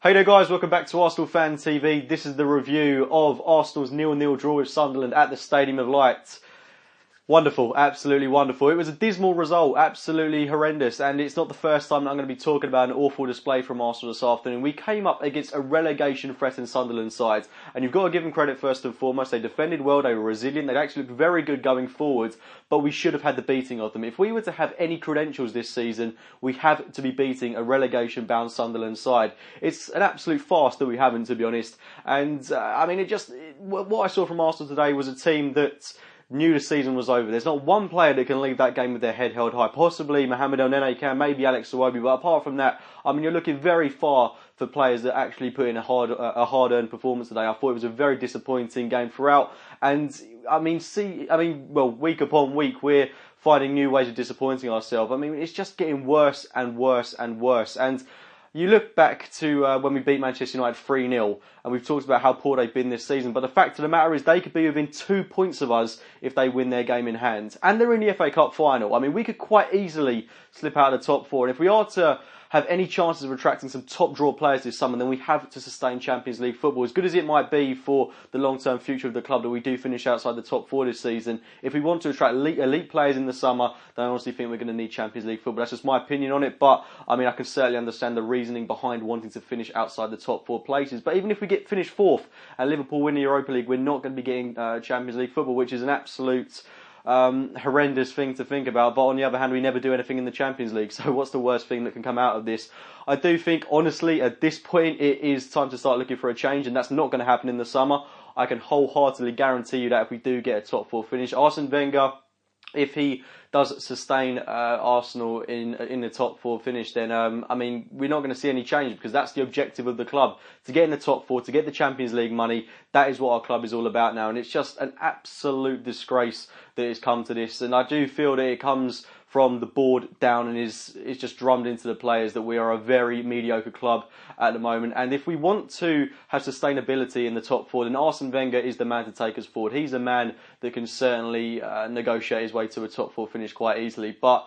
Hey there guys, welcome back to Arsenal Fan TV. This is the review of Arsenal's 0-0 draw with Sunderland at the Stadium of Light. Wonderful, absolutely wonderful. It was a dismal result, absolutely horrendous, and it's not the first time that I'm going to be talking about an awful display from Arsenal this afternoon. We came up against a relegation-threatened Sunderland side, and you've got to give them credit first and foremost. They defended well, they were resilient, they actually looked very good going forward, but we should have had the beating of them. If we were to have any credentials this season, we have to be beating a relegation-bound Sunderland side. It's an absolute farce that we haven't, to be honest, and what I saw from Arsenal today was a team that knew the season was over. There's not one player that can leave that game with their head held high. Possibly Mohamed El Nene can, maybe Alex Iwobi, but apart from that, you're looking very far for players that actually put in a hard-earned performance today. I thought it was a very disappointing game throughout, and week upon week we're finding new ways of disappointing ourselves. It's just getting worse and worse and worse. And you look back to when we beat Manchester United 3-0, and we've talked about how poor they've been this season, but the fact of the matter is they could be within 2 points of us if they win their game in hand. And they're in the FA Cup final. We could quite easily slip out of the top four, and if we are to have any chances of attracting some top draw players this summer, then we have to sustain Champions League football. As good as it might be for the long-term future of the club that we do finish outside the top four this season, if we want to attract elite players in the summer, then I honestly think we're going to need Champions League football. That's just my opinion on it, but I can certainly understand the reasoning behind wanting to finish outside the top four places. But even if we get finished fourth and Liverpool win the Europa League, we're not going to be getting Champions League football, which is an absolute horrendous thing to think about. But on the other hand, we never do anything in the Champions League, so what's the worst thing that can come out of this? I do think, honestly, at this point it is time to start looking for a change, and that's not going to happen in the summer. I can wholeheartedly guarantee you that if we do get a top four finish, Arsene Wenger, if he does sustain Arsenal in the top four finish, then we're not going to see any change, because that's the objective of the club, to get in the top four, to get the Champions League money. That is what our club is all about now, and it's just an absolute disgrace that it's come to this. And I do feel that it comes from the board down and is just drummed into the players that we are a very mediocre club at the moment. And if we want to have sustainability in the top four, then Arsene Wenger is the man to take us forward. He's a man that can certainly negotiate his way to a top four finish quite easily. But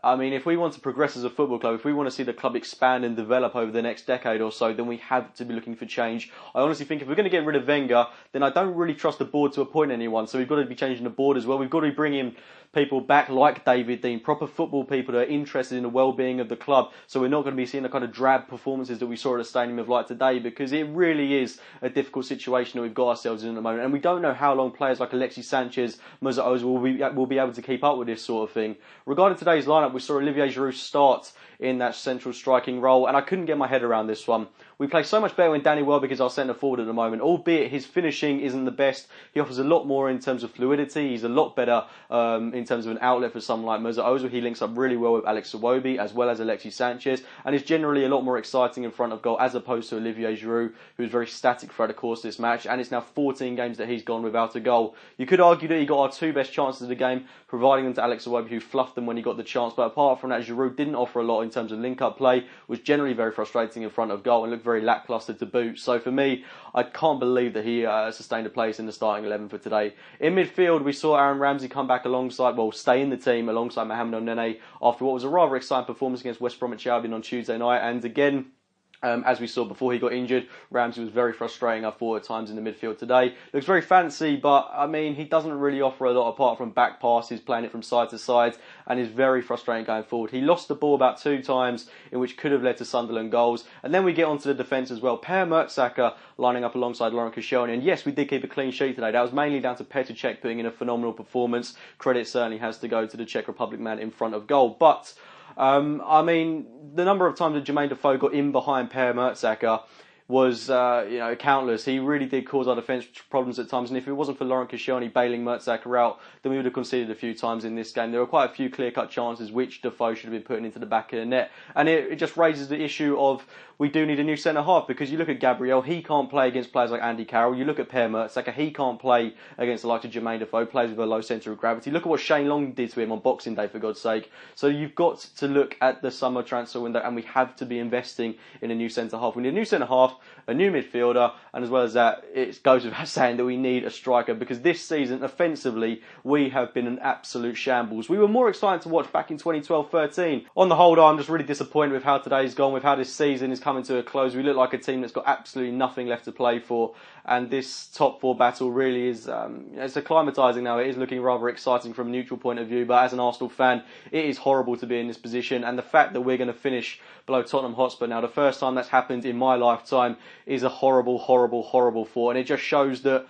if we want to progress as a football club, if we want to see the club expand and develop over the next decade or so, then we have to be looking for change. I honestly think if we're going to get rid of Wenger, then I don't really trust the board to appoint anyone. So we've got to be changing the board as well. We've got to be bringing people back like David Dean, proper football people that are interested in the well-being of the club. So we're not going to be seeing the kind of drab performances that we saw at the Stadium of Light today, because it really is a difficult situation that we've got ourselves in at the moment. And we don't know how long players like Alexis Sanchez, Mesut Ozil will be able to keep up with this sort of thing. Regarding today's lineup, we saw Olivier Giroud start in that central striking role, and I couldn't get my head around this one. We play so much better when Danny Welbeck is our centre forward at the moment, albeit his finishing isn't the best. He offers a lot more in terms of fluidity. He's a lot better in terms of an outlet for someone like Mesut Ozil. He links up really well with Alex Iwobi as well as Alexis Sanchez, and is generally a lot more exciting in front of goal, as opposed to Olivier Giroud, who is very static throughout the course of this match, and it's now 14 games that he's gone without a goal. You could argue that he got our two best chances of the game, providing them to Alex Iwobi, who fluffed them when he got the chance, but apart from that, Giroud didn't offer a lot in terms of link-up play, was generally very frustrating in front of goal, and looked very lacklustre to boot. So for me, I can't believe that he sustained a place in the starting 11 for today. In midfield, we saw Aaron Ramsey come back stay in the team alongside Mohamed El Nene after what was a rather exciting performance against West Bromwich Albion on Tuesday night. And again, as we saw before he got injured, Ramsey was very frustrating, I thought, at times in the midfield today. Looks very fancy, but he doesn't really offer a lot apart from back passes, playing it from side to side, and is very frustrating going forward. He lost the ball about 2 times, in which could have led to Sunderland goals. And then we get onto the defence as well. Per Mertesacker lining up alongside Laurent Koscielny. And yes, we did keep a clean sheet today. That was mainly down to Petr Cech putting in a phenomenal performance. Credit certainly has to go to the Czech Republic man in front of goal. But the number of times that Jermaine Defoe got in behind Per Mertesacker was countless. He really did cause our defence problems at times, and if it wasn't for Laurent Koscielny bailing Mertesacker out, then we would have conceded a few times in this game. There were quite a few clear-cut chances which Defoe should have been putting into the back of the net, and it just raises the issue of we do need a new centre-half, because you look at Gabriel, he can't play against players like Andy Carroll. You look at Per Mertesacker, he can't play against the likes of Jermaine Defoe, plays with a low centre of gravity. Look at what Shane Long did to him on Boxing Day, for God's sake. So you've got to look at the summer transfer window, and we have to be investing in a new centre-half. We need a new centre-half, a new midfielder, and as well as that, it goes without saying that we need a striker, because this season, offensively, we have been an absolute shambles. We were more exciting to watch back in 2012-13. On the whole, though, I'm just really disappointed with how today's gone, with how this season is coming to a close. We look like a team that's got absolutely nothing left to play for, and this top four battle really is, it's acclimatising now. It is looking rather exciting from a neutral point of view, but as an Arsenal fan, it is horrible to be in this position, and the fact that we're going to finish below Tottenham Hotspur now, the first time that's happened in my lifetime, is a horrible, horrible, horrible thought, and it just shows that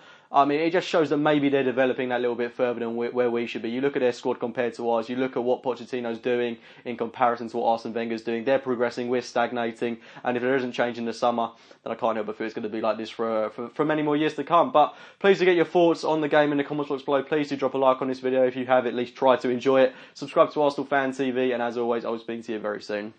maybe they're developing that little bit further than where we should be. You look at their squad compared to ours, you look at what Pochettino's doing in comparison to what Arsene Wenger's doing. They're progressing, we're stagnating, and if there isn't change in the summer, then I can't help but feel it's going to be like this for many more years to come. But please do get your thoughts on the game in the comments box below. Please do drop a like on this video if you have at least tried to enjoy it. Subscribe to Arsenal Fan TV, and as always, I will speak to you very soon.